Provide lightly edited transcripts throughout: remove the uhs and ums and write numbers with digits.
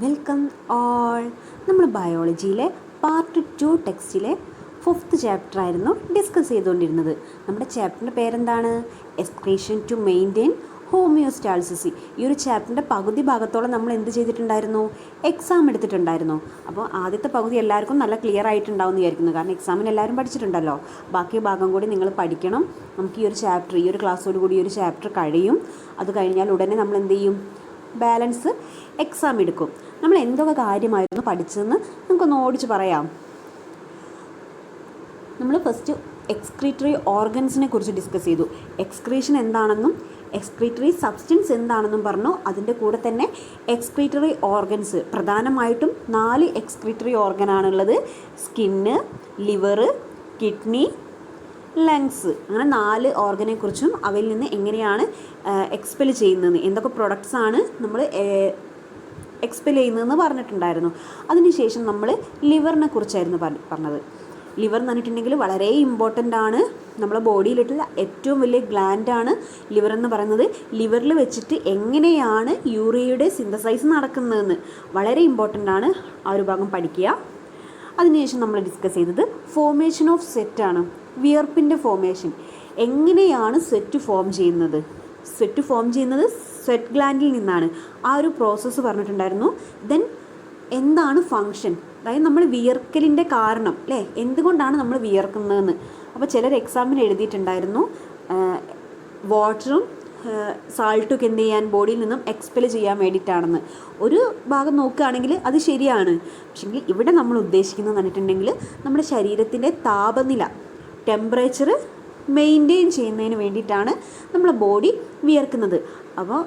Welcome all. നമ്മൾ ബയോളജിയിലെ part 2 ടെക്സ്റ്റിലെ 5th ചാപ്റ്റർ ആയിരുന്നു ഡിസ്കസ് ചെയ്തുകൊണ്ടിരുന്നത്. നമ്മുടെ ചാപ്റ്ററിൻ്റെ പേരെന്താണ്? Excretion to maintain homeostasis. ഈ ഒരു ചാപ്റ്ററിൻ്റെ പകുതി ഭാഗത്തോളം നമ്മൾ എന്ത് ചെയ്തിട്ടുണ്ടായിരുന്നു? എക്സാം എടുത്തിട്ടുണ്ടായിരുന്നു. അപ്പോൾ ആദ്യത്തെ പകുതി എല്ലാവർക്കും നല്ല ക്ലിയർ ആയിട്ടുണ്ടാവും എന്ന് വിചാരിക്കുന്നു. കാരണം എക്സാമിന് എല്ലാവരും പഠിച്ചിട്ടുണ്ടല്ലോ. ബാക്കി ഭാഗം കൂടി നിങ്ങൾ പഠിക്കണം. നമുക്ക് ഈ ഒരു ചാപ്റ്റർ, ഈ ഒരു ക്ലാസ്സോട് കൂടി ഈ ഒരു ചാപ്റ്റർ കഴിയും. അത് കഴിഞ്ഞാൽ ഉടനെ നമ്മൾ എന്ത് ചെയ്യും? ബാലൻസ് എക്സാം എടുക്കും. നമ്മൾ എന്തൊക്കെ കാര്യമായിരുന്നു പഠിച്ചതെന്ന് നമുക്കൊന്ന് ഓടിച്ച് പറയാം. നമ്മൾ ഫസ്റ്റ് എക്സ്ക്രീറ്ററി ഓർഗൻസിനെ കുറിച്ച് ഡിസ്കസ് ചെയ്തു. എക്സ്ക്രീഷൻ എന്താണെന്നും എക്സ്ക്രീറ്ററി സബ്സ്റ്റൻസ് എന്താണെന്നും പറഞ്ഞു. അതിൻ്റെ കൂടെ തന്നെ എക്സ്ക്രീറ്ററി ഓർഗൻസ്, പ്രധാനമായിട്ടും 4 എക്സ്ക്രീറ്ററി ഓർഗനാണുള്ളത്. Skin, liver, kidney, lungs. അങ്ങനെ 4 ഓർഗനെക്കുറിച്ചും അവയിൽ നിന്ന് എങ്ങനെയാണ് എക്സ്പെൽ ചെയ്യുന്നതെന്ന്, എന്തൊക്കെ പ്രൊഡക്ട്സാണ് നമ്മൾ എക്സ്പെൽ ചെയ്യുന്നതെന്ന് പറഞ്ഞിട്ടുണ്ടായിരുന്നു. അതിനുശേഷം നമ്മൾ ലിവറിനെ കുറിച്ചായിരുന്നു പറഞ്ഞത്. ലിവർ എന്ന് പറഞ്ഞിട്ടുണ്ടെങ്കിൽ വളരെ ഇമ്പോർട്ടൻ്റ് ആണ്. നമ്മളെ ബോഡിയിലിട്ടുള്ള ഏറ്റവും വലിയ ഗ്ലാൻഡാണ് ലിവർ എന്ന് പറയുന്നത്. ലിവറിൽ വെച്ചിട്ട് എങ്ങനെയാണ് യൂറിയയുടെ സിന്തസൈസ് നടക്കുന്നതെന്ന് വളരെ ഇമ്പോർട്ടൻ്റ് ആണ്. ആ ഒരു ഭാഗം പഠിക്കുക. അതിനുശേഷം നമ്മൾ ഡിസ്കസ് ചെയ്തത് ഫോർമേഷൻ ഓഫ് സ്വെറ്റാണ്. വിയർപ്പിൻ്റെ ഫോർമേഷൻ, എങ്ങനെയാണ് സ്വെറ്റ് ഫോം ചെയ്യുന്നത്? സ്വെറ്റ് ഫോം ചെയ്യുന്നത് സ്വെറ്റ് ഗ്ലാൻഡിൽ നിന്നാണ്. ആ ഒരു പ്രോസസ്സ് പറഞ്ഞിട്ടുണ്ടായിരുന്നു. ദെൻ എന്താണ് ഫങ്ഷൻ, അതായത് നമ്മൾ വിയർക്കലിൻ്റെ കാരണം അല്ലേ, എന്തുകൊണ്ടാണ് നമ്മൾ വിയർക്കുന്നതെന്ന്. അപ്പോൾ ചിലർ എക്സാമിന് എഴുതിയിട്ടുണ്ടായിരുന്നു വാട്ടറും സാൾട്ടൊക്കെ എന്ത് ചെയ്യാൻ, ബോഡിയിൽ നിന്നും എക്സ്പെൽ ചെയ്യാൻ വേണ്ടിയിട്ടാണെന്ന്. ഒരു ഭാഗം നോക്കുകയാണെങ്കിൽ അത് ശരിയാണ്. പക്ഷെങ്കിൽ ഇവിടെ നമ്മൾ ഉദ്ദേശിക്കുന്നത് പറഞ്ഞിട്ടുണ്ടെങ്കിൽ നമ്മുടെ ശരീരത്തിൻ്റെ താപനില, ടെമ്പറേച്ചർ മെയിൻറ്റെയിൻ ചെയ്യുന്നതിന് വേണ്ടിയിട്ടാണ് നമ്മളെ ബോഡി വിയർക്കുന്നത്. അപ്പോൾ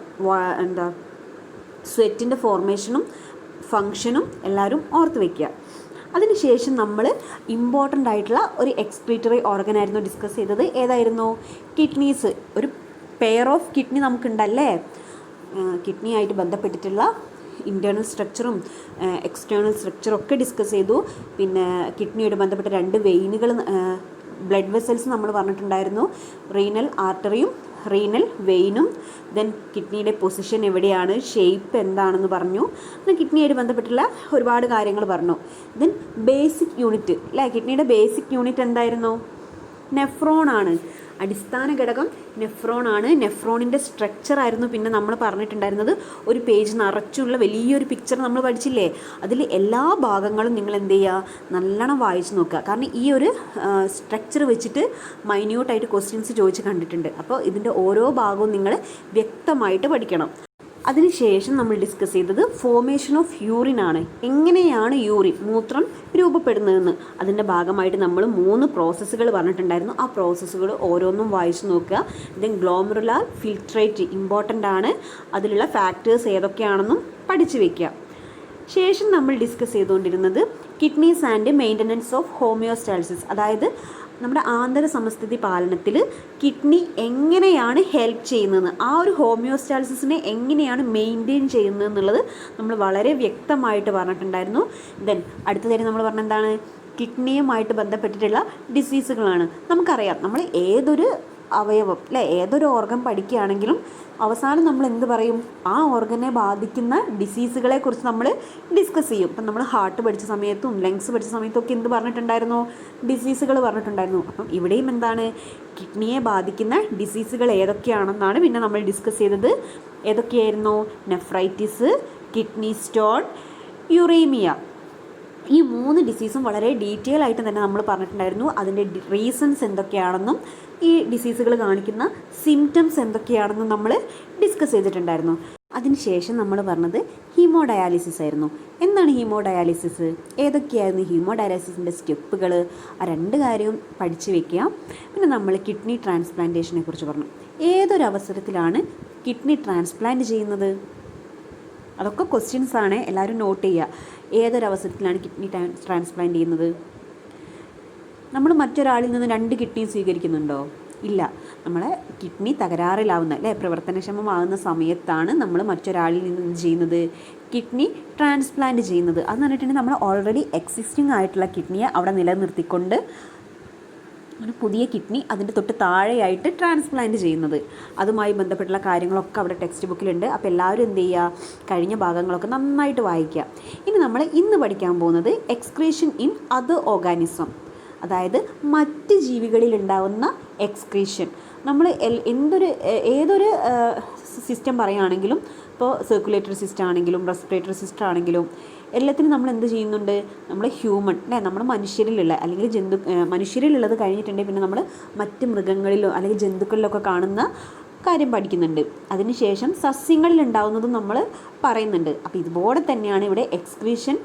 സ്വെറ്റിൻ്റെ ഫോർമേഷനും ഫങ്ഷനും എല്ലാവരും ഓർത്ത് വയ്ക്കുക. അതിനുശേഷം നമ്മൾ ഇമ്പോർട്ടൻ്റ് ആയിട്ടുള്ള ഒരു എക്സ്ക്രീറ്ററി ഓർഗനായിരുന്നു ഡിസ്കസ് ചെയ്തത്. ഏതായിരുന്നു? കിഡ്നീസ്. ഒരു പെയർ ഓഫ് കിഡ്നി നമുക്കുണ്ടല്ലേ. കിഡ്നി ആയിട്ട് ബന്ധപ്പെട്ടിട്ടുള്ള ഇൻറ്റേർണൽ സ്ട്രക്ചറും എക്സ്റ്റേണൽ സ്ട്രക്ചറും ഒക്കെ ഡിസ്കസ് ചെയ്തു. പിന്നെ കിഡ്നിയായിട്ട് ബന്ധപ്പെട്ട 2 വെയിനുകൾ, ബ്ലഡ് വെസൽസ് നമ്മൾ പറഞ്ഞിട്ടുണ്ടായിരുന്നു. റീനൽ ആർട്ടറിയും റീനൽ വെയിനും. ദെൻ കിഡ്നിയുടെ പൊസിഷൻ എവിടെയാണ്, ഷേപ്പ് എന്താണെന്ന് പറഞ്ഞു. കിഡ്നിയായിട്ട് ബന്ധപ്പെട്ടുള്ള ഒരുപാട് കാര്യങ്ങൾ പറഞ്ഞു. ദെൻ ബേസിക് യൂണിറ്റ് അല്ലേ, കിഡ്നിയുടെ ബേസിക് യൂണിറ്റ് എന്തായിരുന്നു? നെഫ്രോൺ ആണ്. അടിസ്ഥാന ഘടകം നെഫ്രോൺ ആണ്. നെഫ്രോണിൻ്റെ സ്ട്രക്ചർ ആയിരുന്നു പിന്നെ നമ്മൾ പറഞ്ഞിട്ടുണ്ടായിരുന്നത്. ഒരു പേജ് നിറച്ചുള്ള വലിയൊരു പിക്ചർ നമ്മൾ പഠിച്ചില്ലേ, അതിൽ എല്ലാ ഭാഗങ്ങളും നിങ്ങൾ എന്ത് ചെയ്യുക, നല്ലോണം വായിച്ച് നോക്കുക. കാരണം ഈ ഒരു സ്ട്രക്ചർ വെച്ചിട്ട് മൈന്യൂട്ടായിട്ട് ക്വസ്റ്റ്യൻസ് ചോദിച്ച് കണ്ടിട്ടുണ്ട്. അപ്പോൾ ഇതിൻ്റെ ഓരോ ഭാഗവും നിങ്ങൾ വ്യക്തമായിട്ട് പഠിക്കണം. അതിനുശേഷം നമ്മൾ ഡിസ്കസ് ചെയ്തത് ഫോർമേഷൻ ഓഫ് യൂറിൻ ആണ്. എങ്ങനെയാണ് യൂറിൻ, മൂത്രം രൂപപ്പെടുന്നതെന്ന്. അതിൻ്റെ ഭാഗമായിട്ട് നമ്മൾ 3 പ്രോസസ്സുകൾ പറഞ്ഞിട്ടുണ്ടായിരുന്നു. ആ പ്രോസസ്സുകൾ ഓരോന്നും വായിച്ച് നോക്കുക. ദെൻ ഗ്ലോമറുലാർ ഫിൽട്രേറ്റ് ഇമ്പോർട്ടൻ്റ് ആണ്. അതിലുള്ള ഫാക്ടേഴ്സ് ഏതൊക്കെയാണെന്നും പഠിച്ചു വയ്ക്കുക. ശേഷം നമ്മൾ ഡിസ്കസ് ചെയ്തുകൊണ്ടിരുന്നത് കിഡ്നീസ് ആൻഡ് മെയിൻ്റനൻസ് ഓഫ് ഹോമിയോസ്റ്റാൾസിസ്, അതായത് നമ്മുടെ ആന്തര സമസ്ഥിതി പാലനത്തിൽ കിഡ്നി എങ്ങനെയാണ് ഹെൽപ്പ് ചെയ്യുന്നതെന്ന്, ആ ഒരു ഹോമിയോസ്റ്റാൾസിസിനെ എങ്ങനെയാണ് മെയിൻറ്റെയിൻ ചെയ്യുന്നത് എന്നുള്ളത് നമ്മൾ വളരെ വ്യക്തമായിട്ട് പറഞ്ഞിട്ടുണ്ടായിരുന്നു. ദെൻ അടുത്തതായി നമ്മൾ പറഞ്ഞെന്താണ്, കിഡ്നിയുമായിട്ട് ബന്ധപ്പെട്ടിട്ടുള്ള ഡിസീസുകളാണ്. നമുക്കറിയാം, നമ്മൾ ഏതൊരു അവയവം അല്ലേ, ഏതൊരു ഓർഗൻ പഠിക്കുകയാണെങ്കിലും അവസാനം നമ്മൾ എന്ത് പറയും, ആ ഓർഗനെ ബാധിക്കുന്ന ഡിസീസുകളെ കുറിച്ച് നമ്മൾ ഡിസ്കസ് ചെയ്യും. ഇപ്പം നമ്മൾ ഹാർട്ട് പഠിച്ച സമയത്തും ലങ്സ് പഠിച്ച സമയത്തും ഒക്കെ എന്ത് പറഞ്ഞിട്ടുണ്ടായിരുന്നു? ഡിസീസുകൾ പറഞ്ഞിട്ടുണ്ടായിരുന്നു. അപ്പം ഇവിടെയും എന്താണ്, കിഡ്നിയെ ബാധിക്കുന്ന ഡിസീസുകൾ ഏതൊക്കെയാണെന്നാണ് പിന്നെ നമ്മൾ ഡിസ്കസ് ചെയ്തത്. ഏതൊക്കെയായിരുന്നു? Nephritis, kidney stone, uraemia. ഈ 3 ഡിസീസും വളരെ ഡീറ്റെയിൽ ആയിട്ട് തന്നെ നമ്മൾ പറഞ്ഞിട്ടുണ്ടായിരുന്നു. അതിൻ്റെ റീസൺസ് എന്തൊക്കെയാണെന്നും ഈ ഡിസീസുകൾ കാണിക്കുന്ന സിംറ്റംസ് എന്തൊക്കെയാണെന്നും നമ്മൾ ഡിസ്കസ് ചെയ്തിട്ടുണ്ടായിരുന്നു. അതിനുശേഷം നമ്മൾ പറഞ്ഞത് ഹീമോഡയാലിസിസ് ആയിരുന്നു. എന്താണ് ഹീമോഡയാലിസിസ്, ഏതൊക്കെയായിരുന്നു ഹീമോഡയാലിസിസിൻ്റെ സ്റ്റെപ്പുകൾ, ആ 2 കാര്യവും പഠിച്ചു വയ്ക്കുക. പിന്നെ നമ്മൾ കിഡ്നി ട്രാൻസ്പ്ലാന്റേഷനെ കുറിച്ച് പറഞ്ഞു. ഏതൊരവസരത്തിലാണ് കിഡ്നി ട്രാൻസ്പ്ലാന്റ് ചെയ്യുന്നത്? അതൊക്കെ ക്വസ്റ്റ്യൻസ് ആണ്, എല്ലാവരും നോട്ട് ചെയ്യുക. ഏതൊരവസരത്തിലാണ് കിഡ്നി ട്രാൻസ്പ്ലാന്റ് ചെയ്യുന്നത്? നമ്മൾ മറ്റൊരാളിൽ നിന്ന് 2 കിഡ്നി സ്വീകരിക്കുന്നുണ്ടോ? ഇല്ല. നമ്മളെ കിഡ്നി തകരാറിലാവുന്ന അല്ലേ, പ്രവർത്തനക്ഷമമാകുന്ന സമയത്താണ് നമ്മൾ മറ്റൊരാളിൽ നിന്ന് ചെയ്യുന്നത്, കിഡ്നി ട്രാൻസ്പ്ലാന്റ് ചെയ്യുന്നത്. അതെന്ന് പറഞ്ഞിട്ടുണ്ടെങ്കിൽ നമ്മൾ ഓൾറെഡി എക്സിസ്റ്റിംഗ് ആയിട്ടുള്ള കിഡ്നിയെ അവിടെ നിലനിർത്തിക്കൊണ്ട് ഒരു പുതിയ കിഡ്നി അതിൻ്റെ തൊട്ട് താഴെയായിട്ട് ട്രാൻസ്പ്ലാന്റ് ചെയ്യുന്നത്. അതുമായി ബന്ധപ്പെട്ടുള്ള കാര്യങ്ങളൊക്കെ അവിടെ ടെക്സ്റ്റ് ബുക്കിലുണ്ട്. അപ്പോൾ എല്ലാവരും എന്ത് ചെയ്യുക, കഴിഞ്ഞ ഭാഗങ്ങളൊക്കെ നന്നായിട്ട് വായിക്കുക. ഇനി നമ്മൾ ഇന്ന് പഠിക്കാൻ പോകുന്നത് എക്സ്ക്രീഷൻ ഇൻ അതർ ഓർഗാനിസം, അതായത് മറ്റ് ജീവികളിൽ ഉണ്ടാകുന്ന എക്സ്ക്രീഷൻ. നമ്മൾ ഏതൊരു സിസ്റ്റം പറയുകയാണെങ്കിലും, ഇപ്പോൾ സർക്കുലേറ്ററി സിസ്റ്റം ആണെങ്കിലും റെസ്പിറേറ്ററി സിസ്റ്റം ആണെങ്കിലും എല്ലാത്തിനും നമ്മൾ എന്ത് ചെയ്യുന്നുണ്ട്, നമ്മൾ ഹ്യൂമൻ അല്ലേ, നമ്മൾ മനുഷ്യരിലുള്ള അല്ലെങ്കിൽ മനുഷ്യരിലുള്ളത് കഴിഞ്ഞിട്ടുണ്ടെങ്കിൽ പിന്നെ നമ്മൾ മറ്റ് മൃഗങ്ങളിലോ അല്ലെങ്കിൽ ജന്തുക്കളിലൊക്കെ കാണുന്ന കാര്യം പഠിക്കുന്നുണ്ട്. അതിനുശേഷം സസ്യങ്ങളിൽ ഉണ്ടാകുന്നതും നമ്മൾ പറയുന്നുണ്ട്. അപ്പോൾ ഇതുപോലെ തന്നെയാണ് ഇവിടെ എക്സ്ക്രീഷൻ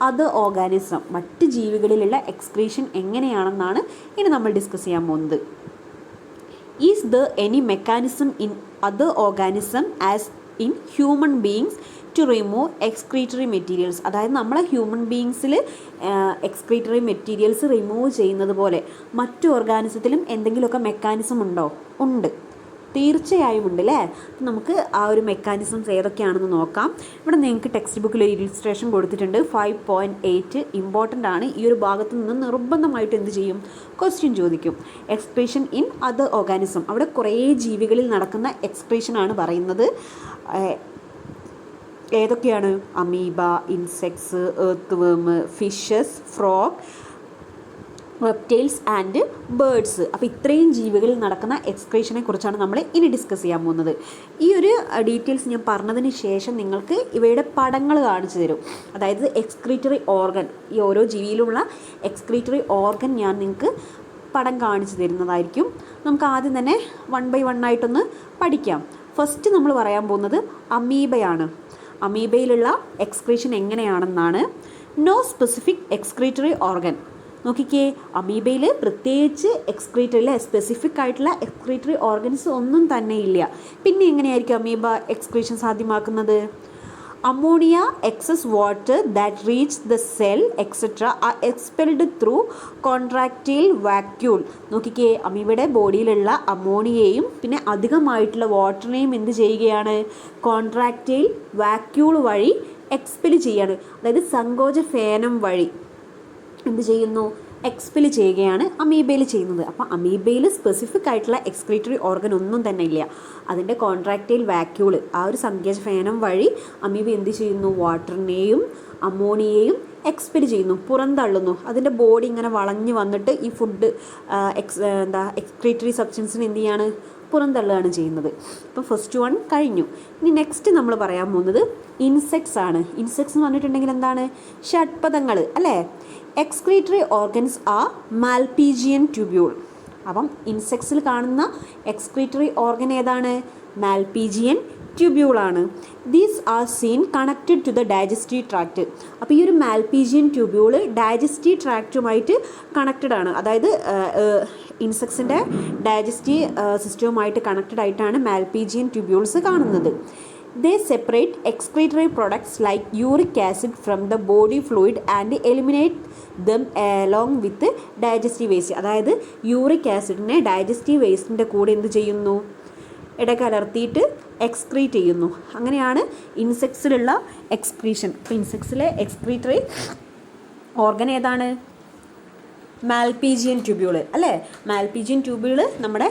അതർ ഓർഗാനിസം, മറ്റ് ജീവികളിലുള്ള എക്സ്ക്രീഷൻ എങ്ങനെയാണെന്നാണ് ഇനി നമ്മൾ ഡിസ്കസ് ചെയ്യാൻ പോകുന്നത്. Is the any mechanism in other organism as in human beings to remove excretory materials, അതായത് നമ്മളെ ഹ്യൂമൻ ബീയിങ്സിൽ എക്സ്ക്രീറ്ററി മെറ്റീരിയൽസ് റിമൂവ് ചെയ്യുന്നത് പോലെ മറ്റു ഓർഗാനിസത്തിലും എന്തെങ്കിലുമൊക്കെ മെക്കാനിസം ഉണ്ടോ? ഉണ്ട്, തീർച്ചയായും ഉണ്ട് അല്ലേ. നമുക്ക് ആ ഒരു മെക്കാനിസംസ് ഏതൊക്കെയാണെന്ന് നോക്കാം. ഇവിടെ നിങ്ങൾക്ക് ടെക്സ്റ്റ് ബുക്കിൽ ഒരു ഇലിസ്ട്രേഷൻ കൊടുത്തിട്ടുണ്ട്. 5.8 ഇമ്പോർട്ടൻ്റ് ആണ്. ഈ ഒരു ഭാഗത്ത് നിന്ന് നിർബന്ധമായിട്ട് എന്ത് ചെയ്യും, ക്വസ്റ്റ്യൻ ചോദിക്കും. എക്സ്ക്രീഷൻ ഇൻ അതർ ഓർഗാനിസം, അവിടെ കുറേ ജീവികളിൽ നടക്കുന്ന എക്സ്ക്രീഷനാണ് പറയുന്നത്. ഏതൊക്കെയാണ്? അമീബ, ഇൻസെക്ട്സ്, എർത്ത് വേം, fishes, frog, reptiles and birds. അപ്പോൾ ഇത്രയും ജീവികളിൽ നടക്കുന്ന എക്സ്ക്രീഷനെ കുറിച്ചാണ് നമ്മൾ ഇനി ഡിസ്കസ് ചെയ്യാൻ പോകുന്നത്. ഈ ഒരു ഡീറ്റെയിൽസ് ഞാൻ പറഞ്ഞതിന് ശേഷം നിങ്ങൾക്ക് ഇവയുടെ പടങ്ങൾ കാണിച്ചു തരും. അതായത് എക്സ്ക്രീറ്ററി ഓർഗൻ, ഈ ഓരോ ജീവിയിലുള്ള എക്സ്ക്രീറ്ററി ഓർഗൻ ഞാൻ നിങ്ങൾക്ക് പടം കാണിച്ചു തരുന്നതായിരിക്കും. നമുക്ക് ആദ്യം തന്നെ 1 by 1 ആയിട്ടൊന്ന് പഠിക്കാം. ഫസ്റ്റ് നമ്മൾ പറയാൻ പോകുന്നത് അമീബയാണ്. അമീബയിലുള്ള എക്സ്ക്രീഷൻ എങ്ങനെയാണെന്നാണ്. No specific excretory organ. നോക്കിക്കേ, അമീബയിൽ പ്രത്യേകിച്ച് എക്സ്ക്രീറ്ററി സ്പെസിഫിക് ആയിട്ടുള്ള എക്സ്ക്രീറ്ററി ഓർഗൻസ് ഒന്നും തന്നെ ഇല്ല. പിന്നെ എങ്ങനെയായിരിക്കും അമീബ എക്സ്ക്രീഷൻ സാധ്യമാക്കുന്നത്? Ammonia, excess water that reach the cell etcetera are expelled through contractile vacuole. നോക്കിക്കേ, അമീബയുടെ ബോഡിയിലുള്ള അമോണിയയും പിന്നെ അധികമായിട്ടുള്ള വാട്ടറിനെയും എന്ത് ചെയ്യുകയാണ്, കോൺട്രാക്റ്റൈൽ വാക്യൂൾ വഴി എക്സ്പെൽ ചെയ്യാണ്. അതായത് സങ്കോച ഫേനം വഴി എന്ത് ചെയ്യുന്നു, എക്സ്പെൽ ചെയ്യുകയാണ് അമീബയിൽ ചെയ്യുന്നത്. അപ്പോൾ അമീബയിൽ സ്പെസിഫിക് ആയിട്ടുള്ള എക്സ്ക്രീറ്ററി ഓർഗൻ ഒന്നും തന്നെ ഇല്ല. അതിൻ്റെ കോൺട്രാക്റ്റൈൽ വാക്യൂള്, ആ ഒരു സങ്കോച ഫേനം വഴി അമീബ എന്ത് ചെയ്യുന്നു, വാട്ടറിനെയും അമോണിയയും എക്സ്പെൽ ചെയ്യുന്നു, പുറന്തള്ളുന്നു. അതിൻ്റെ ബോഡി ഇങ്ങനെ വളഞ്ഞ് വന്നിട്ട് ഈ ഫുഡ് എക്സ്ക്രീറ്ററി സബ്സ്റ്റൻസിന് എന്ത് ചെയ്യാണ്, പുറന്തള്ളുകയാണ് ചെയ്യുന്നത്. അപ്പോൾ ഫസ്റ്റ് 1 കഴിഞ്ഞു. ഇനി നെക്സ്റ്റ് നമ്മൾ പറയാൻ പോകുന്നത് ഇൻസെക്ട്സ് ആണ്. ഇൻസെക്ട്സ് എന്ന് പറഞ്ഞിട്ടുണ്ടെങ്കിൽ എന്താണ്, ഷഡ്പദങ്ങൾ അല്ലേ. Excretory organs are Malpighian tubule. അപ്പം ഇൻസെക്ട്സിൽ കാണുന്ന എക്സ്ക്രീറ്ററി ഓർഗൻ ഏതാണ്, മാൽപീജിയൻ ട്യൂബ്യൂളാണ്. These are seen connected to the digestive tract. അപ്പോൾ ഈ ഒരു മാൽപീജിയൻ ട്യൂബ്യൂള് ഡൈജസ്റ്റീവ് ട്രാക്റ്റുമായിട്ട് കണക്റ്റഡ് ആണ്. അതായത് ഇൻസെക്ട്സിൻ്റെ ഡൈജസ്റ്റീവ് സിസ്റ്റവുമായിട്ട് കണക്റ്റഡ് ആയിട്ടാണ് മാൽപീജിയൻ ട്യൂബ്യൂൾസ് കാണുന്നത്. They separate excretory products like uric acid from the body fluid and eliminate them along with digestive waste. അതായത് യൂറിക് ആസിഡിനെ ഡൈജസ്റ്റീവ് വേസ്റ്റിൻ്റെ കൂടെ എന്ത് ചെയ്യുന്നു, ഇടകലർത്തിയിട്ട് എക്സ്ക്രീറ്റ് ചെയ്യുന്നു. അങ്ങനെയാണ് ഇൻസെക്ട്സിലുള്ള എക്സ്ക്രീഷൻ. അപ്പോൾ ഇൻസെക്ട്സിലെ എക്സ്ക്രീറ്ററി ഓർഗൻ ഏതാണ്, മാൽപീജിയൻ ട്യൂബ്യൂള് അല്ലേ. മാൽപീജിയൻ ട്യൂബ്യൂള് നമ്മുടെ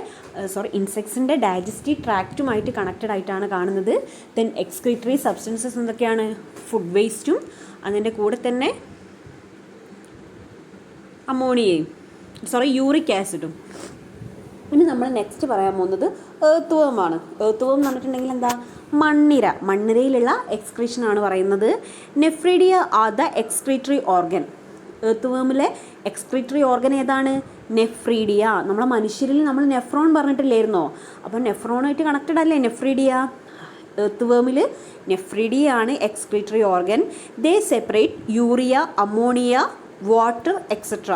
ഇൻസെക്ട്സിൻ്റെ ഡൈജസ്റ്റീവ് ട്രാക്റ്റുമായിട്ട് കണക്റ്റഡ് ആയിട്ടാണ് കാണുന്നത്. ദെൻ എക്സ്ക്രീറ്ററി സബ്സ്റ്റൻസസ് എന്തൊക്കെയാണ്, ഫുഡ് വേസ്റ്റും അതിൻ്റെ കൂടെ തന്നെ അമോണിയയും യൂറിക് ആസിഡും. ഇനി നമ്മൾ നെക്സ്റ്റ് പറയാൻ പോകുന്നത് എർത്ത് വേമാണ്. എർത്ത് വേം എന്ന് പറഞ്ഞിട്ടുണ്ടെങ്കിൽ എന്താ, മണ്ണിരയിലുള്ള എക്സ്ക്രീഷനാണ് പറയുന്നത്. Nephridia are the excretory organ. എർത്ത് വേമിലെ എക്സ്ക്രീറ്ററി ഓർഗൻ ഏതാണ്, നെഫ്രീഡിയ. നമ്മളെ മനുഷ്യരിൽ നമ്മൾ നെഫ്രോൺ പറഞ്ഞിട്ടില്ലായിരുന്നോ, അപ്പോൾ നെഫ്രോണായിട്ട് കണക്റ്റഡ് അല്ലേ നെഫ്രീഡിയ. എർത്ത് വേമിൽ നെഫ്രീഡിയ ആണ് excretory organ. They separate urea, ammonia, water etcetera.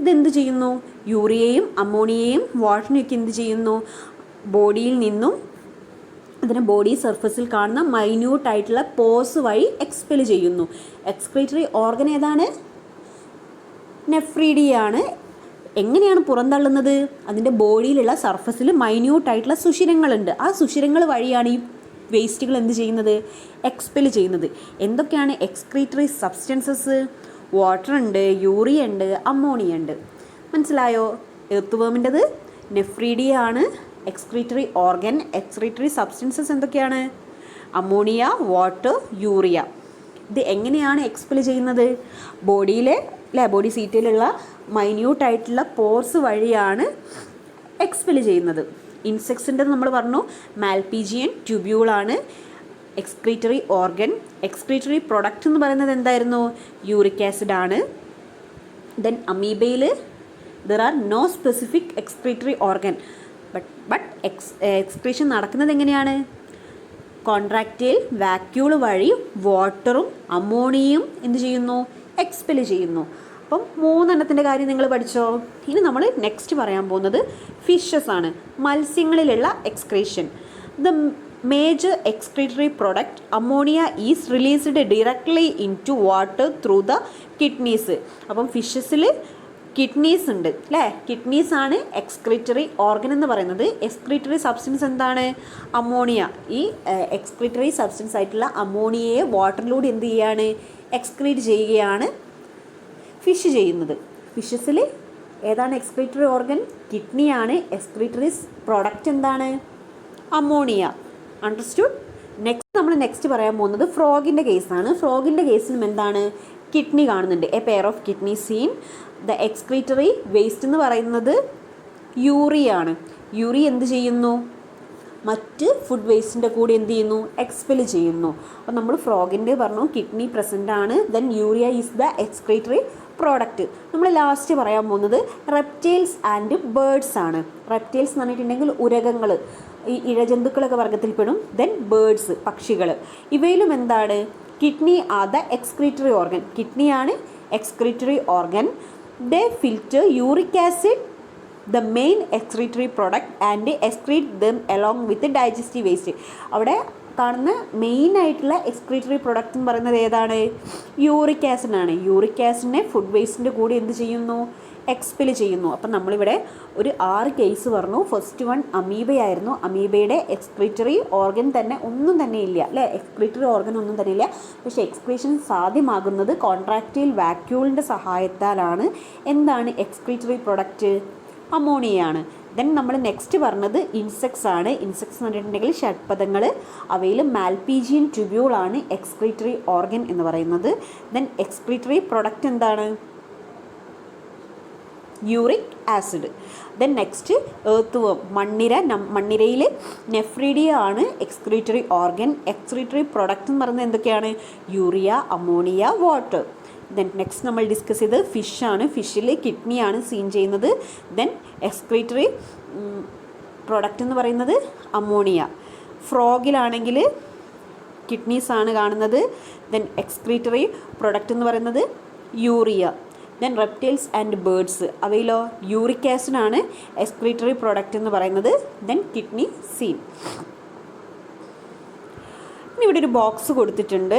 ഇതെന്ത് ചെയ്യുന്നു, യൂറിയയും അമോണിയയും വാട്ടറിനെയൊക്കെ എന്ത് ചെയ്യുന്നു, ബോഡിയിൽ നിന്നും അതിന് ബോഡി സർഫസിൽ കാണുന്ന മൈന്യൂട്ടായിട്ടുള്ള പോസ് വഴി എക്സ്പെൽ ചെയ്യുന്നു. എക്സ്ക്രീറ്ററി ഓർഗൻ ഏതാണ്, നെഫ്രീഡിയാണ്. എങ്ങനെയാണ് പുറന്തള്ളുന്നത്, അതിൻ്റെ ബോഡിയിലുള്ള സർഫസിൽ മൈന്യൂട്ടായിട്ടുള്ള സുഷിരങ്ങളുണ്ട്. ആ സുഷിരങ്ങൾ വഴിയാണ് ഈ വേസ്റ്റുകൾ എന്ത് ചെയ്യുന്നത്, എക്സ്പെൽ ചെയ്യുന്നത്. എന്തൊക്കെയാണ് എക്സ്ക്രീറ്ററി സബ്സ്റ്റൻസസ്, വാട്ടർ ഉണ്ട്, യൂറിയ ഉണ്ട്, അമോണിയ ഉണ്ട്. മനസ്സിലായോ? എർത്ത് വേമിൻ്റെത് നെഫ്രീഡിയ ആണ്. എക്സ്ക്രീറ്ററി ഓർഗൻ, എക്സ്ക്രീറ്ററി സബ്സ്റ്റൻസസ് എന്തൊക്കെയാണ്? Ammonia, water, urea. ഇത് എങ്ങനെയാണ് എക്സ്പെൽ ചെയ്യുന്നത്? ബോഡിയിലെ ബോഡി സീറ്റിലുള്ള മൈന്യൂട്ടായിട്ടുള്ള പോർസ് വഴിയാണ് എക്സ്പെൽ ചെയ്യുന്നത്. ഇൻസെക്ട്സിൻ്റെ നമ്മൾ പറഞ്ഞു മാൽപീജിയൻ ട്യൂബ്യൂളാണ് എക്സ്ക്രീറ്ററി ഓർഗൻ. എക്സ്ക്രീറ്ററി പ്രൊഡക്റ്റ് എന്ന് പറയുന്നത് എന്തായിരുന്നു? യൂറിക് ആസിഡ് ആണ്. ദെൻ അമീബയിൽ there are no specific excretory organ, but excretion നടക്കുന്നത് എങ്ങനെയാണ്? കോൺട്രാക്റ്റൈൽ വാക്യൂള് വഴി വാട്ടറും അമോണിയയും എന്ത് ചെയ്യുന്നു? എക്സ്പെൽ ചെയ്യുന്നു. അപ്പം 3 കാര്യം നിങ്ങൾ പഠിച്ചോ. ഇനി നമ്മൾ നെക്സ്റ്റ് പറയാൻ പോകുന്നത് ഫിഷസ് ആണ്, മത്സ്യങ്ങളിലുള്ള excretion. The major excretory product ammonia is released directly into water through the kidneys. അപ്പം ഫിഷസിൽ കിഡ്നീസ് ഉണ്ട് അല്ലേ? കിഡ്നീസ് ആണ് എക്സ്ക്രീറ്ററി ഓർഗൻ എന്ന് പറയുന്നത്. എക്സ്ക്രീറ്ററി സബ്സ്റ്റൻസ് എന്താണ്? അമോണിയ. ഈ എക്സ്ക്രീറ്ററി സബ്സ്റ്റൻസ് ആയിട്ടുള്ള അമോണിയയെ വാട്ടറിലൂടെ എന്ത് ചെയ്യുകയാണ്? എക്സ്ക്രീറ്റ് ചെയ്യുകയാണ് ഫിഷ് ചെയ്യുന്നത്. ഫിഷസിൽ ഏതാണ് എക്സ്ക്രീറ്ററി ഓർഗൻ? കിഡ്നിയാണ്. എക്സ്ക്രീറ്ററി പ്രോഡക്റ്റ് എന്താണ്? അമോണിയ. അണ്ടർസ്റ്റുഡ്? നെക്സ്റ്റ് പറയാൻ പോകുന്നത് ഫ്രോഗിൻ്റെ കേസാണ്. ഫ്രോഗിൻ്റെ കേസിലും എന്താണ്? കിഡ്നി കാണുന്നുണ്ട്. A pair of kidney seen. The excretory waste എന്ന് പറയുന്നത് യൂറിയാണ്. യൂറി എന്ത് ചെയ്യുന്നു? മറ്റ് ഫുഡ് വേസ്റ്റിൻ്റെ കൂടെ എന്ത് ചെയ്യുന്നു? എക്സ്പെൽ ചെയ്യുന്നു. അപ്പോൾ നമ്മൾ ഫ്രോഗിൻ്റെ പറഞ്ഞു കിഡ്നി പ്രസൻ്റ് ആണ്. Then urea is the excretory product. നമ്മൾ ലാസ്റ്റ് പറയാൻ പോകുന്നത് റെപ്റ്റൈൽസ് ആൻഡ് ബേർഡ്സ് ആണ്. റെപ്റ്റൈൽസ് എന്ന് പറഞ്ഞിട്ടുണ്ടെങ്കിൽ ഉരകങ്ങൾ, ഈ ഇഴജന്തുക്കളൊക്കെ വർഗ്ഗത്തിൽപ്പെടും. ദെൻ ബേർഡ്സ്, പക്ഷികൾ. ഇവയിലും എന്താണ്? Kidney are the excretory organ. കിഡ്നിയാണ് excretory organ. They filter uric acid, the main excretory product, and excrete them along with digestive waste. അവിടെ കാണുന്ന മെയിനായിട്ടുള്ള എക്സ്ക്രീറ്ററി പ്രൊഡക്റ്റ് എന്ന് പറയുന്നത് ഏതാണ്? യൂറിക് ആസിഡാണ്. യൂറിക് ആസിഡിനെ ഫുഡ് വേസ്റ്റിൻ്റെ കൂടെ എന്ത് ചെയ്യുന്നു? എക്സ്പെൽ ചെയ്യുന്നു. അപ്പം നമ്മളിവിടെ ഒരു 6 കേസ് പറഞ്ഞു. ഫസ്റ്റ് വൺ അമീബയായിരുന്നു. അമീബയുടെ എക്സ്ക്രീറ്ററി ഓർഗൻ തന്നെ ഒന്നും തന്നെ ഇല്ല അല്ലേ? എക്സ്ക്രീറ്ററി ഓർഗൻ ഒന്നും തന്നെ ഇല്ല. പക്ഷേ എക്സ്ക്രീഷൻ സാധ്യമാകുന്നത് കോൺട്രാക്റ്റൈൽ വാക്യൂളിൻ്റെ സഹായത്താലാണ്. എന്താണ് എക്സ്ക്രീറ്ററി പ്രൊഡക്റ്റ്? അമോണിയയാണ്. ദെൻ നമ്മൾ നെക്സ്റ്റ് പറഞ്ഞത് ഇൻസെക്ട്സ് ആണ്. ഇൻസെക്ട്സ് എന്ന് പറഞ്ഞിട്ടുണ്ടെങ്കിൽ ഷഡ്പദങ്ങൾ. അവയിൽ മാൽപീജിയൻ ട്യൂബ്യൂളാണ് എക്സ്ക്രീറ്ററി ഓർഗൻ എന്ന് പറയുന്നത്. ദെൻ എക്സ്ക്രീറ്ററി പ്രൊഡക്റ്റ് എന്താണ്? Uric acid. Then next earth വേം, മണ്ണിരയിൽ നെഫ്രീഡിയ ആണ് എക്സ്ക്രീറ്ററി ഓർഗൻ. എക്സ്ക്രീറ്ററി പ്രൊഡക്റ്റ് എന്ന് പറയുന്നത് എന്തൊക്കെയാണ്? Urea, ammonia, water. Then next നമ്മൾ ഡിസ്കസ് ചെയ്ത് ഫിഷാണ്. ഫിഷിൽ കിഡ്നിയാണ് സീൻ ചെയ്യുന്നത്. ദെൻ എക്സ്ക്രീറ്ററി പ്രൊഡക്റ്റ് എന്ന് പറയുന്നത് അമോണിയ. ഫ്രോഗിലാണെങ്കിൽ കിഡ്നീസാണ് കാണുന്നത്. ദെൻ എക്സ്ക്രീറ്ററി പ്രൊഡക്റ്റ് എന്ന് പറയുന്നത് urea. Then reptiles and birds, അവയിലോ യൂറിക് ആസിഡാണ് എക്സ്ക്രീറ്ററി പ്രൊഡക്റ്റ് എന്ന് പറയുന്നത്. Then kidney seen. ഇനി ഇവിടെ ഒരു ബോക്സ് കൊടുത്തിട്ടുണ്ട്.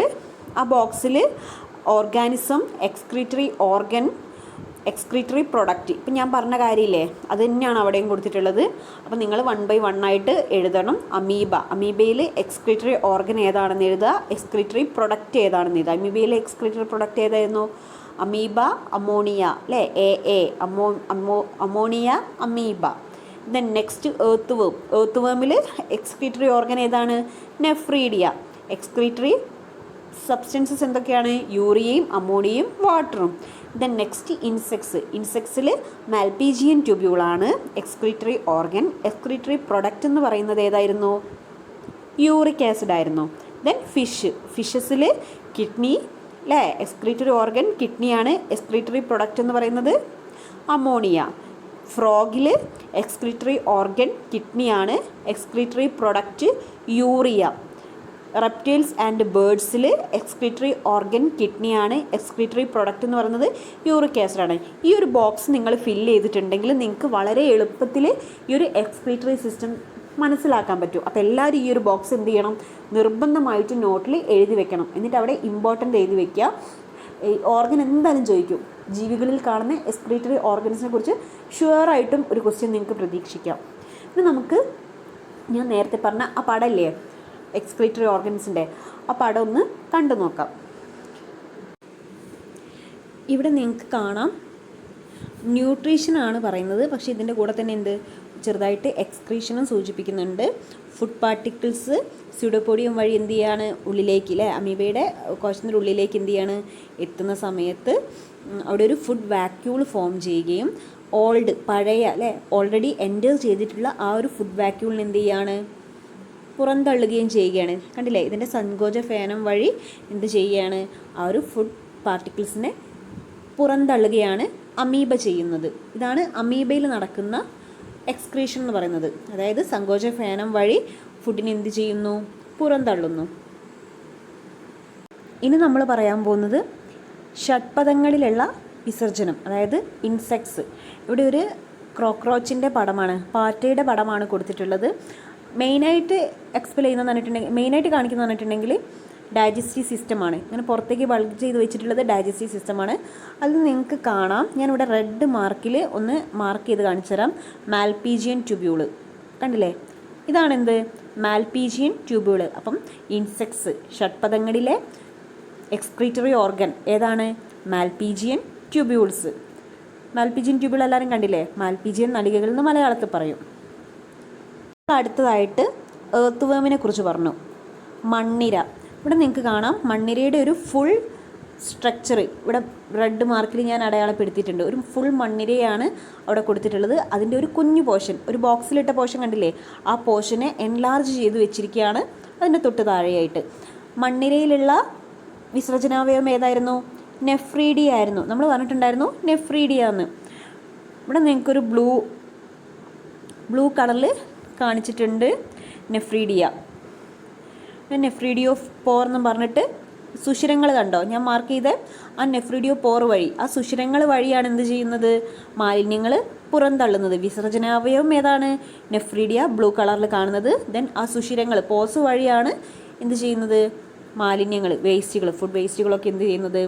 ആ ബോക്സിൽ organism, excretory organ, excretory product, ഇപ്പം ഞാൻ പറഞ്ഞ കാര്യമില്ലേ അത് തന്നെയാണ് അവിടെയും കൊടുത്തിട്ടുള്ളത്. അപ്പോൾ നിങ്ങൾ 1 by 1 ആയിട്ട് എഴുതണം. അമീബയിൽ എക്സ്ക്രീറ്ററി ഓർഗൻ ഏതാണെന്ന് എഴുതുക, എക്സ്ക്രീറ്ററി പ്രൊഡക്റ്റ് ഏതാണെന്ന് എഴുതുക. അമീബയിലെ എക്സ്ക്രീറ്ററി പ്രൊഡക്റ്റ് ഏതായിരുന്നു? അമീബ, അമോണിയ അല്ലേ? Ammonia, amoeba. Then next earthworm. എർത്ത് വേമിൽ എക്സ്ക്രീറ്ററി ഓർഗൻ ഏതാണ്? നെഫ്രീഡിയ. എക്സ്ക്രീറ്ററി സബ്സ്റ്റൻസസ് എന്തൊക്കെയാണ്? യൂറിയയും അമോണിയയും വാട്ടറും. ദെൻ നെക്സ്റ്റ് ഇൻസെക്ട്സിൽ മാൽപീജിയൻ ട്യൂബ്യൂളാണ് എക്സ്ക്രീറ്ററി ഓർഗൻ. എക്സ്ക്രീറ്ററി പ്രൊഡക്റ്റ് എന്ന് പറയുന്നത് ഏതായിരുന്നു? യൂറിക് ആസിഡ് ആയിരുന്നു. ദെൻ ഫിഷസിൽ കിഡ്നി അല്ലേ? എക്സ്ക്രീറ്ററി ഓർഗൻ കിഡ്നിയാണ്. എക്സ്ക്രീറ്ററി പ്രൊഡക്റ്റ് എന്ന് പറയുന്നത് അമോണിയ. ഫ്രോഗിൽ എക്സ്ക്രീറ്ററി ഓർഗൻ കിഡ്നിയാണ്. Excretory product urea. Reptiles and ബേർഡ്സിൽ എക്സ്ക്രീറ്ററി ഓർഗൻ കിഡ്നിയാണ്. എക്സ്ക്രീറ്ററി പ്രൊഡക്റ്റ് എന്ന് പറയുന്നത് യൂറിക് ആസിഡാണ്. ഈ ഒരു ബോക്സ് നിങ്ങൾ ഫില്ല് ചെയ്തിട്ടുണ്ടെങ്കിൽ നിങ്ങൾക്ക് വളരെ എളുപ്പത്തിൽ ഈ ഒരു എക്സ്ക്രീറ്ററി സിസ്റ്റം മനസ്സിലാക്കാൻ പറ്റും. അപ്പോൾ എല്ലാവരും ഈ ഒരു ബോക്സ് എന്ത് ചെയ്യണം? നിർബന്ധമായിട്ട് നോട്ടിൽ എഴുതി വെക്കണം. എന്നിട്ട് അവിടെ ഇമ്പോർട്ടൻ്റ് എഴുതി വെക്കുക. ഓർഗൻ എന്തായാലും ചോദിക്കും. ജീവികളിൽ കാണുന്ന എക്സ്ക്രീറ്ററി ഓർഗൻസിനെ കുറിച്ച് ഷുവറായിട്ടും ഒരു ക്വസ്റ്റ്യൻ നിങ്ങൾക്ക് പ്രതീക്ഷിക്കാം. ഇനി നമുക്ക് ഞാൻ നേരത്തെ പറഞ്ഞ ആ പടമില്ലേ എക്സ്ക്രീറ്ററി ഓർഗൻസിൻ്റെ, ആ പടം ഒന്ന് കണ്ടു നോക്കാം. ഇവിടെ നിങ്ങൾക്ക് കാണാം ന്യൂട്രീഷനാണ് പറയുന്നത്, പക്ഷേ ഇതിൻ്റെ കൂടെ തന്നെ എന്ത് ചെറുതായിട്ട് എക്സ്ക്രീഷനും സൂചിപ്പിക്കുന്നുണ്ട്. ഫുഡ് പാർട്ടിക്കിൾസ് സ്യൂഡോപോഡിയം വഴി എന്ത് ചെയ്യാണ് ഉള്ളിലേക്ക് അല്ലേ, അമീബയുടെ കോശത്തിൻ്റെ ഉള്ളിലേക്ക് എന്ത് ചെയ്യാണ് എത്തുന്ന സമയത്ത് അവിടെ ഒരു ഫുഡ് വാക്യൂൾ ഫോം ചെയ്യുകയും പഴയ അല്ലേ ഓൾറെഡി എൻറ്റർ ചെയ്തിട്ടുള്ള ആ ഒരു ഫുഡ് വാക്യൂളിന് എന്ത് ചെയ്യാണ് പുറന്തള്ളുകയും ചെയ്യുകയാണ്. കണ്ടില്ലേ, ഇതിൻ്റെ സങ്കോച ഫേനം വഴി എന്ത് ചെയ്യുകയാണ് ആ ഒരു ഫുഡ് പാർട്ടിക്കിൾസിനെ പുറന്തള്ളുകയാണ് അമീബ ചെയ്യുന്നത്. ഇതാണ് അമീബയിൽ നടക്കുന്ന എക്സ്ക്രീഷൻ എന്ന് പറയുന്നത്. അതായത് സങ്കോച ഫേനം വഴി ഫുഡിനെ എന്ത് ചെയ്യുന്നു, പുറന്തള്ളുന്നു. ഇനി നമ്മൾ പറയാൻ പോകുന്നത് ഷഡ്പദങ്ങളിലുള്ള വിസർജനം, അതായത് ഇൻസെക്ട്സ്. ഇവിടെ ഒരു ക്രോക്രോച്ചിൻ്റെ പടമാണ്, പാറ്റയുടെ പടമാണ് കൊടുത്തിട്ടുള്ളത്. മെയിനായിട്ട് മെയിനായിട്ട് കാണിക്കുന്നത് പറഞ്ഞിട്ടുണ്ടെങ്കിൽ ഡൈജസ്റ്റീവ് സിസ്റ്റമാണ്. ഇങ്ങനെ പുറത്തേക്ക് ബൾജ് ചെയ്ത് വെച്ചിട്ടുള്ളത് ഡൈജസ്റ്റീവ് സിസ്റ്റമാണ്. അത് നിങ്ങൾക്ക് കാണാം. ഞാനിവിടെ റെഡ് മാർക്കിൽ ഒന്ന് മാർക്ക് ചെയ്ത് കാണിച്ചു തരാം. മാൽപീജിയൻ ട്യൂബ്യൂള് കണ്ടില്ലേ, ഇതാണെന്ത് മാൽപീജിയൻ ട്യൂബ്യൂള്. അപ്പം ഇൻസെക്ട്സ് ഷഡ്പദങ്ങളിലെ എക്സ്ക്രീറ്ററി ഓർഗൻ ഏതാണ്, മാൽപീജിയൻ ട്യൂബ്യൂൾസ്. മാൽപീജിയൻ ട്യൂബ്യൂൾ എല്ലാവരും കണ്ടില്ലേ, മാൽപീജിയൻ നളികകൾ എന്ന് മലയാളത്തിൽ പറയും. അടുത്തതായിട്ട് എർത്ത് വേമിനെ കുറിച്ച് പറഞ്ഞു. മണ്ണിര, ഇവിടെ നിങ്ങൾക്ക് കാണാം മണ്ണിരയുടെ ഒരു ഫുൾ സ്ട്രക്ചർ ഇവിടെ റെഡ് മാർക്കിൽ ഞാൻ അടയാളപ്പെടുത്തിയിട്ടുണ്ട്. ഒരു ഫുൾ മണ്ണിരയാണ് അവിടെ കൊടുത്തിട്ടുള്ളത്. അതിൻ്റെ ഒരു കുഞ്ഞു പോർഷൻ, ഒരു ബോക്സിലിട്ട പോർഷൻ കണ്ടില്ലേ, ആ പോർഷനെ എൻലാർജ് ചെയ്ത് വെച്ചിരിക്കുകയാണ് അതിൻ്റെ തൊട്ട് താഴെയായിട്ട്. മണ്ണിരയിലുള്ള വിസർജനാവയവം ഏതായിരുന്നു, നെഫ്രീഡിയ ആയിരുന്നു. നമ്മൾ പറഞ്ഞിട്ടുണ്ടായിരുന്നു നെഫ്രീഡിയ എന്ന്. ഇവിടെ നിങ്ങൾക്കൊരു ബ്ലൂ കളറിൽ കാണിച്ചിട്ടുണ്ട് നെഫ്രീഡിയ. നെഫ്രീഡിയോ പോർ എന്ന് പറഞ്ഞിട്ട് സുഷിരങ്ങൾ കണ്ടോ ഞാൻ മാർക്ക് ചെയ്ത്, ആ നെഫ്രീഡിയോ പോർ വഴി, ആ സുഷിരങ്ങൾ വഴിയാണ് എന്ത് ചെയ്യുന്നത്, മാലിന്യങ്ങൾ പുറന്തള്ളുന്നത്. വിസർജനാവയവം ഏതാണ്, നെഫ്രീഡിയ, ബ്ലൂ കളറിൽ കാണുന്നത്. ദെൻ ആ സുഷിരങ്ങൾ പോസ് വഴിയാണ് എന്ത് ചെയ്യുന്നത്, മാലിന്യങ്ങൾ, വേസ്റ്റുകൾ, ഫുഡ് വേസ്റ്റുകളൊക്കെ എന്ത് ചെയ്യുന്നത്,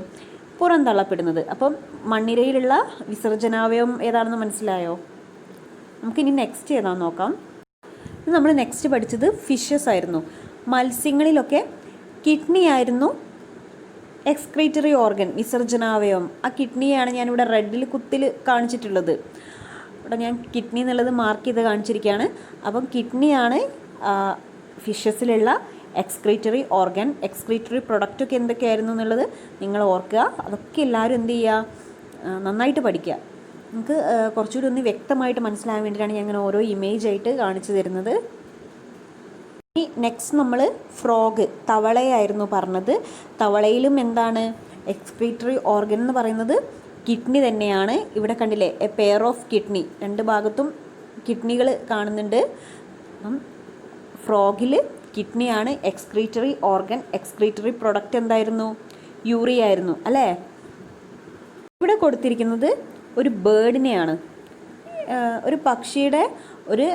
പുറന്തള്ളപ്പെടുന്നത്. അപ്പം മണ്ണിരയിലുള്ള വിസർജനാവയവം ഏതാണെന്ന് മനസ്സിലായോ? നമുക്കിനി നെക്സ്റ്റ് ഏതാണെന്ന് നോക്കാം. നമ്മൾ നെക്സ്റ്റ് പഠിച്ചത് ഫിഷസ് ആയിരുന്നു. മത്സ്യങ്ങളിലൊക്കെ കിഡ്നി ആയിരുന്നു എക്സ്ക്രീറ്ററി ഓർഗൻ, വിസർജനാവയവം. ആ കിഡ്നിയാണ് ഞാനിവിടെ റെഡിൽ കുത്തിൽ കാണിച്ചിട്ടുള്ളത്. ഇവിടെ ഞാൻ കിഡ്നി എന്നുള്ളത് മാർക്ക് ചെയ്ത് കാണിച്ചിരിക്കുകയാണ്. അപ്പം കിഡ്നിയാണ് ഫിഷസിലുള്ള എക്സ്ക്രീറ്ററി ഓർഗൻ. എക്സ്ക്രീറ്ററി പ്രൊഡക്റ്റൊക്കെ എന്തൊക്കെയായിരുന്നു എന്നുള്ളത് നിങ്ങൾ ഓർക്കുക. അതൊക്കെ എല്ലാവരും എന്ത് ചെയ്യുക, നന്നായിട്ട് പഠിക്കുക. നമുക്ക് കുറച്ചുകൂടി ഒന്ന് വ്യക്തമായിട്ട് മനസ്സിലാകാൻ വേണ്ടിയിട്ടാണ് ഞാൻ അങ്ങനെ ഓരോ ഇമേജായിട്ട് കാണിച്ചു തരുന്നത്. ഇനി നെക്സ്റ്റ് നമ്മൾ ഫ്രോഗ്, തവളയായിരുന്നു പറഞ്ഞത്. തവളയിലും എന്താണ് എക്സ്ക്രീറ്ററി ഓർഗൻ എന്ന് പറയുന്നത് കിഡ്നി തന്നെയാണ്. ഇവിടെ കണ്ടില്ലേ എ പെയർ ഓഫ് കിഡ്നി, രണ്ട് ഭാഗത്തും കിഡ്നികൾ കാണുന്നുണ്ട്. ഫ്രോഗിൽ കിഡ്നിയാണ് എക്സ്ക്രീറ്ററി ഓർഗൻ. എക്സ്ക്രീറ്ററി പ്രൊഡക്റ്റ് എന്തായിരുന്നു, യൂറിയ ആയിരുന്നു അല്ലേ. ഇവിടെ കൊടുത്തിരിക്കുന്നത് ഒരു ബേർഡിനെയാണ്, ഒരു പക്ഷിയുടെ ഒരു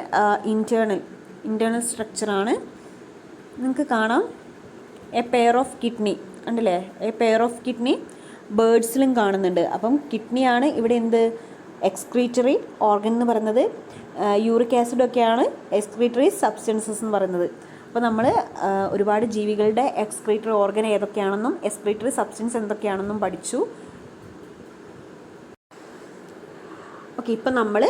ഇൻറ്റേർണൽ സ്ട്രക്ചറാണ്. നിങ്ങൾക്ക് കാണാം എ പെയർ ഓഫ് കിഡ്നി കണ്ടില്ലേ, എ പെയർ ഓഫ് കിഡ്നി ബേർഡ്സിലും കാണുന്നുണ്ട്. അപ്പം കിഡ്നിയാണ് ഇവിടെ എന്ത് എക്സ്ക്രീറ്ററി ഓർഗൻ എന്ന് പറയുന്നത്. യൂറിക് ആസിഡൊക്കെയാണ് എക്സ്ക്രീറ്ററി സബ്സ്റ്റൻസസ് എന്ന് പറയുന്നത്. അപ്പോൾ നമ്മൾ ഒരുപാട് ജീവികളുടെ എക്സ്ക്രീറ്ററി ഓർഗൻ ഏതൊക്കെയാണെന്നും എക്സ്ക്രീറ്ററി സബ്സ്റ്റൻസ് എന്തൊക്കെയാണെന്നും പഠിച്ചു. ഓക്കെ, ഇപ്പം നമ്മൾ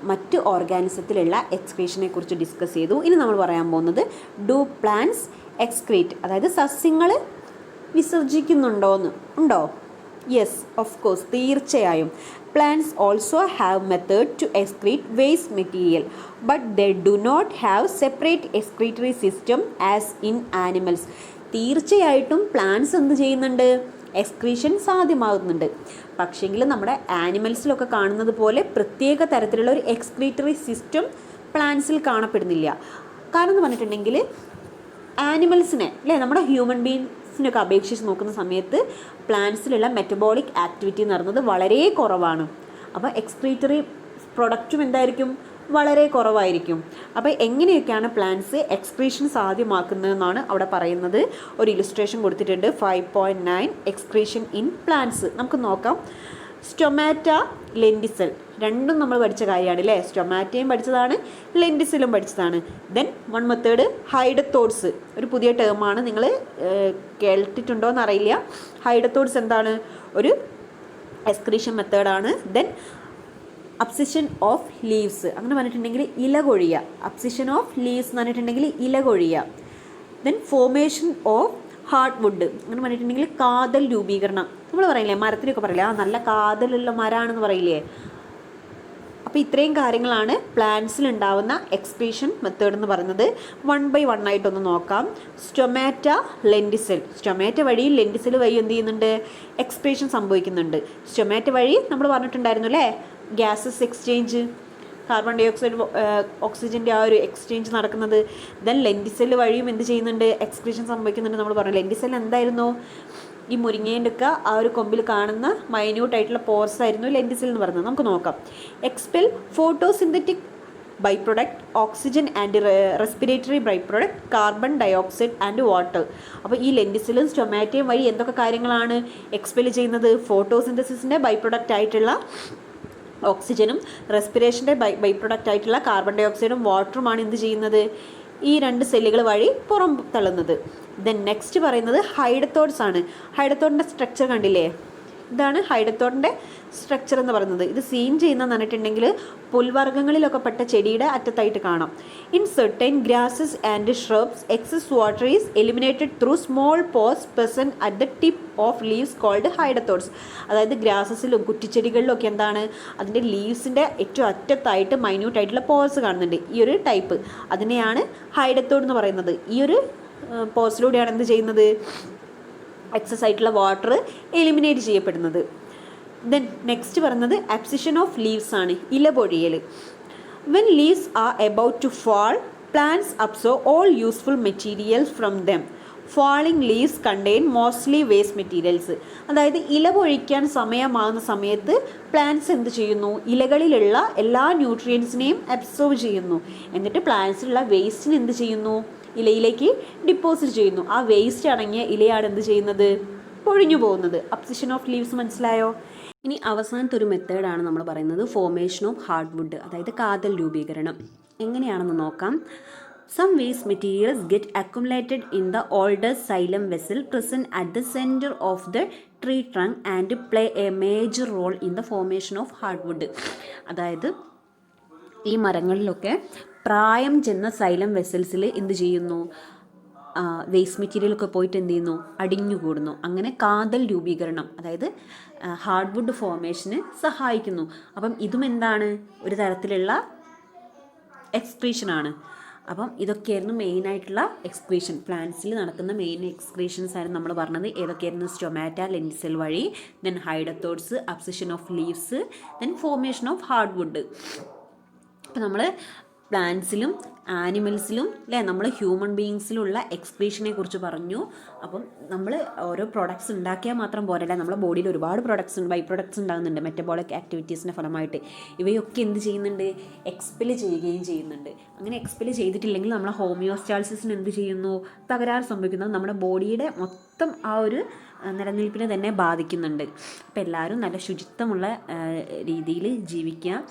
മറ്റ് ഓർഗാനിസത്തിലുള്ള എക്സ്ക്രീഷനെ കുറിച്ച് ഡിസ്കസ് ചെയ്തു. ഇനി നമ്മൾ പറയാൻ പോകുന്നത് ഡു പ്ലാന്റ്സ് എക്സ്ക്രീറ്റ്, അതായത് സസ്യങ്ങൾ വിസർജിക്കുന്നുണ്ടോയെന്ന്. ഉണ്ടോ? യെസ്, ഓഫ് കോഴ്സ്, തീർച്ചയായും. Plants also have method to excrete waste material, but they do not have separate excretory system as in animals. തീർച്ചയായിട്ടും പ്ലാന്റ്സ് എന്ത് ചെയ്യുന്നുണ്ട്, എക്സ്ക്രീഷൻ സാധ്യമാകുന്നുണ്ട്. പക്ഷേങ്കിൽ നമ്മുടെ ആനിമൽസിലൊക്കെ കാണുന്നത് പോലെ പ്രത്യേക തരത്തിലുള്ള ഒരു എക്സ്ക്രീറ്ററി സിസ്റ്റം പ്ലാന്റ്സിൽ കാണപ്പെടുന്നില്ല. കാരണം എന്ന് പറഞ്ഞിട്ടുണ്ടെങ്കിൽ ആനിമൽസിനെ അല്ലേ, നമ്മുടെ ഹ്യൂമൻ ബീങ്സിനൊക്കെ അപേക്ഷിച്ച് നോക്കുന്ന സമയത്ത് പ്ലാന്റ്സിലുള്ള മെറ്റബോളിക് ആക്ടിവിറ്റി എന്ന് പറയുന്നത് വളരെ കുറവാണ്. അപ്പോൾ എക്സ്ക്രീറ്ററി പ്രൊഡക്റ്റും എന്തായിരിക്കും, വളരെ കുറവായിരിക്കും. അപ്പോൾ എങ്ങനെയൊക്കെയാണ് പ്ലാന്റ്സ് എക്സ്ക്രീഷൻ സാധ്യമാക്കുന്നതെന്നാണ് അവിടെ പറയുന്നത്. ഒരു ഇലുസ്ട്രേഷൻ കൊടുത്തിട്ടുണ്ട്, 5.9 എക്സ്ക്രീഷൻ ഇൻ പ്ലാന്റ്സ്. നമുക്ക് നോക്കാം. സ്റ്റൊമാറ്റ, ലെൻറ്റിസൽ രണ്ടും നമ്മൾ പഠിച്ച കാര്യമാണ് അല്ലേ. സ്റ്റൊമാറ്റയും പഠിച്ചതാണ്, ലെൻറ്റിസലും പഠിച്ചതാണ്. ദെൻ വൺ മെത്തേഡ് ഹൈഡത്തോഡ്സ്, ഒരു പുതിയ ടേമാണ്, നിങ്ങൾ കേട്ടിട്ടുണ്ടോ എന്നറിയില്ല. ഹൈഡത്തോഡ്സ് എന്താണ്, ഒരു എക്സ്ക്രീഷൻ മെത്തേഡാണ്. ദെൻ അബ്സിഷൻ ഓഫ് ലീവ്സ് അങ്ങനെ പറഞ്ഞിട്ടുണ്ടെങ്കിൽ ഇല കൊഴിയുക. അബ്സിഷൻ ഓഫ് ലീവ്സ് എന്ന് പറഞ്ഞിട്ടുണ്ടെങ്കിൽ ഇല കൊഴിയുക. Then formation of hard wood അങ്ങനെ പറഞ്ഞിട്ടുണ്ടെങ്കിൽ കാതൽ രൂപീകരണം. നമ്മൾ പറയില്ലേ മരത്തിനൊക്കെ പറയില്ലേ നല്ല കാതലുള്ള മരമാണെന്ന് പറയില്ലേ. അപ്പോൾ ഇത്രയും കാര്യങ്ങളാണ് പ്ലാന്റ്സിൽ ഉണ്ടാവുന്ന എക്സ്ക്രീഷൻ മെത്തേഡ് എന്ന് പറയുന്നത്. 1 by 1 ആയിട്ടൊന്ന് നോക്കാം. Stomata, lenticel. സ്റ്റൊമാറ്റ വഴി ലെൻറ്റിസെൽ വഴി എന്ത് ചെയ്യുന്നുണ്ട്? എക്സ്ക്രീഷൻ സംഭവിക്കുന്നുണ്ട്. സ്റ്റൊമാറ്റ വഴി നമ്മൾ പറഞ്ഞിട്ടുണ്ടായിരുന്നു അല്ലേ, gases exchange, carbon dioxide ഓക്സിജൻ്റെ ആ ഒരു എക്സ്ചേഞ്ച് നടക്കുന്നത്. ദെൻ ലെൻറ്റിസെൽ വഴിയും എന്ത് ചെയ്യുന്നുണ്ട്? എക്സ്ക്രീഷൻ സംഭവിക്കുന്നുണ്ട്. നമ്മൾ പറഞ്ഞു ലെൻറ്റിസെൽ എന്തായിരുന്നു? ഈ മുരിങ്ങേൻ്റെ ഒക്കെ ആ ഒരു കൊമ്പിൽ കാണുന്ന മൈന്യൂട്ടായിട്ടുള്ള പോർസ് ആയിരുന്നു ലെൻറ്റിസെൽ എന്ന് പറയുന്നത്. നമുക്ക് നോക്കാം. Expel photosynthetic by product, oxygen and respiratory by product, carbon dioxide and water. അപ്പോൾ ഈ ലെൻറ്റിസെലും സ്റ്റൊമാറ്റയും വഴി എന്തൊക്കെ കാര്യങ്ങളാണ് എക്സ്പെൽ ചെയ്യുന്നത്? ഫോട്ടോസിന്തസിസിൻ്റെ ബൈ പ്രൊഡക്റ്റ് ആയിട്ടുള്ള ഓക്സിജനും റെസ്പിറേഷൻ്റെ ബൈ പ്രൊഡക്റ്റ് ആയിട്ടുള്ള കാർബൺ ഡൈ ഓക്സൈഡും വാട്ടറുമാണ് എന്ത് ചെയ്യുന്നത്? ഈ 2 സെല്ലുകൾ വഴി പുറം തള്ളുന്നത്. ദെൻ നെക്സ്റ്റ് പറയുന്നത് ഹൈഡത്തോഡ്സ് ആണ്. ഹൈഡത്തോഡിൻ്റെ സ്ട്രക്ചർ കണ്ടില്ലേ? ഇതാണ് ഹൈഡത്തോഡിൻ്റെ സ്ട്രക്ചർ എന്ന് പറയുന്നത്. ഇത് സീൻ ചെയ്യുന്നതെന്ന് പറഞ്ഞിട്ടുണ്ടെങ്കിൽ പുൽവർഗ്ഗങ്ങളിലൊക്കെ പെട്ട ചെടിയുടെ അറ്റത്തായിട്ട് കാണാം. In certain grasses and shrubs excess water is eliminated through small pores present at the tip of leaves called hydathodes. അതായത് ഗ്രാസസിലും കുറ്റിച്ചെടികളിലും ഒക്കെ എന്താണ്, അതിൻ്റെ ലീവ്സിൻ്റെ ഏറ്റവും അറ്റത്തായിട്ട് മൈന്യൂട്ടായിട്ടുള്ള പോസ് കാണുന്നുണ്ട്. ഈ ഒരു ടൈപ്പ് അതിനെയാണ് ഹൈഡത്തോഡ് എന്ന് പറയുന്നത്. ഈ ഒരു പോസിലൂടെയാണ് എന്ത് ചെയ്യുന്നത്? എക്സസ് ആയിട്ടുള്ള വാട്ടർ എലിമിനേറ്റ് ചെയ്യപ്പെടുന്നത്. ദെൻ നെക്സ്റ്റ് പറയുന്നത് അബ്സിഷൻ ഓഫ് ലീവ്സ് ആണ്, ഇല പൊഴിയൽ. When leaves are about to fall plants absorb all useful materials from them. Falling leaves contain mostly waste materials. അതായത് ഇല പൊഴിക്കാൻ സമയമാകുന്ന സമയത്ത് പ്ലാന്റ്സ് എന്ത് ചെയ്യുന്നു? ഇലകളിലുള്ള എല്ലാ ന്യൂട്രിയൻസിനെയും അബ്സോർബ് ചെയ്യുന്നു. എന്നിട്ട് പ്ലാന്റ്സിലുള്ള വേസ്റ്റിന് എന്ത് ചെയ്യുന്നു? ഇലയിലേക്ക് ഡിപ്പോസിറ്റ് ചെയ്യുന്നു. ആ വേസ്റ്റ് അടങ്ങിയ ഇലയാണ് എന്ത് ചെയ്യുന്നത്? പൊഴിഞ്ഞു പോകുന്നത്. അബ്സിഷൻ ഓഫ് ലീവ്സ് മനസ്സിലായോ? ഇനി അവസാനത്തെ ഒരു മെത്തേഡാണ് നമ്മൾ പറയുന്നത് ഫോർമേഷൻ ഓഫ് ഹാർഡ് വുഡ്, അതായത് കാതൽ രൂപീകരണം. എങ്ങനെയാണെന്ന് നോക്കാം. Some waste materials get accumulated in the older xylem vessel present at the centre of the tree trunk and play a major role in the formation of hard wood. അതായത് ഈ മരങ്ങളിലൊക്കെ പ്രായം ചെന്ന xylem വെസൽസിൽ എന്ത് ചെയ്യുന്നു? വേസ്റ്റ് മെറ്റീരിയലൊക്കെ പോയിട്ട് എന്ത് ചെയ്യുന്നു? അടിഞ്ഞുകൂടുന്നു. അങ്ങനെ കാതൽ രൂപീകരണം, അതായത് ഹാർഡ് വുഡ് ഫോർമേഷന് സഹായിക്കുന്നു. അപ്പം ഇതും എന്താണ്? ഒരു തരത്തിലുള്ള എക്സ്ക്രീഷനാണ്. അപ്പം ഇതൊക്കെയായിരുന്നു മെയിനായിട്ടുള്ള എക്സ്ക്രീഷൻ. പ്ലാന്റ്സിൽ നടക്കുന്ന മെയിൻ എക്സ്ക്രീഷൻസ് ആയിരുന്നു നമ്മൾ പറഞ്ഞത്. ഏതൊക്കെയായിരുന്നു? സ്റ്റൊമാറ്റ, ലെൻറ്റിസെൽ വഴി, then hydathodes, abscission of leaves, then formation of hard wood. അപ്പം നമ്മൾ പ്ലാന്റ്സിലും ആനിമൽസിലും അല്ലേ, നമ്മൾ ഹ്യൂമൻ ബീയിങ്സിലുള്ള എക്സ്ക്രീഷനെ കുറിച്ച് പറഞ്ഞു. അപ്പം നമ്മൾ ഓരോ പ്രോഡക്ട്സ് ഉണ്ടാക്കിയാൽ മാത്രം പോരല്ല, നമ്മുടെ ബോഡിയിൽ ഒരുപാട് പ്രോഡക്ട്സ് ബൈ പ്രോഡക്ട്സ് ഉണ്ടാകുന്നുണ്ട് മെറ്റബോളിക് ആക്ടിവിറ്റീസിൻ്റെ ഫലമായിട്ട്. ഇവയൊക്കെ എന്ത് ചെയ്യുന്നുണ്ട്? എക്സ്പെൽ ചെയ്യുകയും ചെയ്യുന്നുണ്ട്. അങ്ങനെ എക്സ്പെൽ ചെയ്തിട്ടില്ലെങ്കിൽ നമ്മളെ ഹോമിയോസ്റ്റാസിസിന് എന്ത് ചെയ്യുന്നു? തകരാറ് സംഭവിക്കുന്നത് നമ്മുടെ ബോഡിയുടെ മൊത്തം ആ ഒരു നിലനിൽപ്പിനെ തന്നെ ബാധിക്കുന്നുണ്ട്. അപ്പോൾ എല്ലാവരും നല്ല ശുചിത്വമുള്ള രീതിയിൽ ജീവിക്കുക,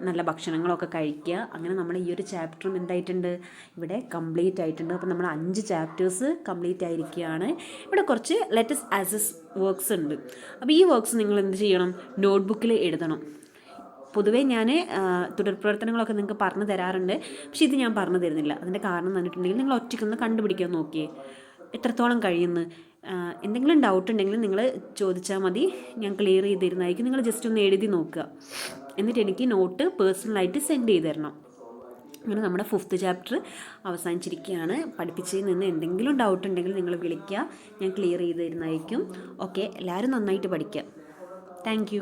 നല്ല ഭക്ഷണങ്ങളൊക്കെ കഴിക്കുക. അങ്ങനെ നമ്മൾ ഈ ഒരു ചാപ്റ്ററും എന്തായിട്ടുണ്ട്? ഇവിടെ കംപ്ലീറ്റ് ആയിട്ടുണ്ട്. അപ്പോൾ നമ്മൾ 5 ചാപ്റ്റേഴ്സ് കംപ്ലീറ്റ് ആയിരിക്കുകയാണ്. ഇവിടെ കുറച്ച് ലെറ്റസ് ആസസ് വർക്ക്സ് ഉണ്ട്. അപ്പോൾ ഈ വർക്ക്സ് നിങ്ങൾ എന്ത് ചെയ്യണം? നോട്ട്ബുക്കിൽ എഴുതണം. പൊതുവേ ഞാൻ തുടർ പ്രവർത്തനങ്ങളൊക്കെ നിങ്ങൾക്ക് പറഞ്ഞു തരാറുണ്ട്, പക്ഷേ ഇത് ഞാൻ പറഞ്ഞു തരുന്നില്ല. അതിൻ്റെ കാരണം എന്ന് പറഞ്ഞിട്ടുണ്ടെങ്കിൽ നിങ്ങൾ ഒറ്റയ്ക്കൊന്ന് കണ്ടുപിടിക്കാൻ നോക്കിയേ എത്രത്തോളം കഴിയുന്നു. എന്തെങ്കിലും ഡൗട്ട് ഉണ്ടെങ്കിൽ നിങ്ങൾ ചോദിച്ചാൽ മതി, ഞാൻ ക്ലിയർ ചെയ്ത് തരുന്നതായിരിക്കും. നിങ്ങൾ ജസ്റ്റ് ഒന്ന് എഴുതി നോക്കുക, എന്നിട്ട് എനിക്ക് നോട്ട് പേഴ്സണലായിട്ട് സെൻഡ് ചെയ്ത് തരണം. അങ്ങനെ നമ്മുടെ 5th ചാപ്റ്റർ അവസാനിച്ചിരിക്കുകയാണ്. പഠിപ്പിച്ചതിൽ നിന്ന് എന്തെങ്കിലും ഡൗട്ട് ഉണ്ടെങ്കിൽ നിങ്ങൾ വിളിക്കുക, ഞാൻ ക്ലിയർ ചെയ്ത് തരുന്നതായിരിക്കും. ഓക്കെ, എല്ലാവരും നന്നായിട്ട് പഠിക്കുക. താങ്ക്